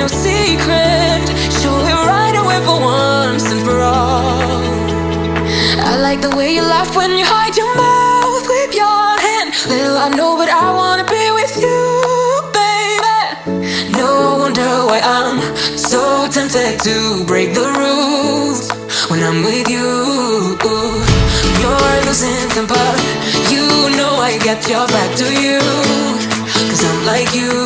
no secret. Show it right away for once and for all. I like the way you laugh when you hide your mouth with your hand. Little I know, but I wanna be with you, baby. No wonder why I'm so tempted to break the rules when I'm with you. You're losing temper, you know I get your back to you, 'cause I'm like you.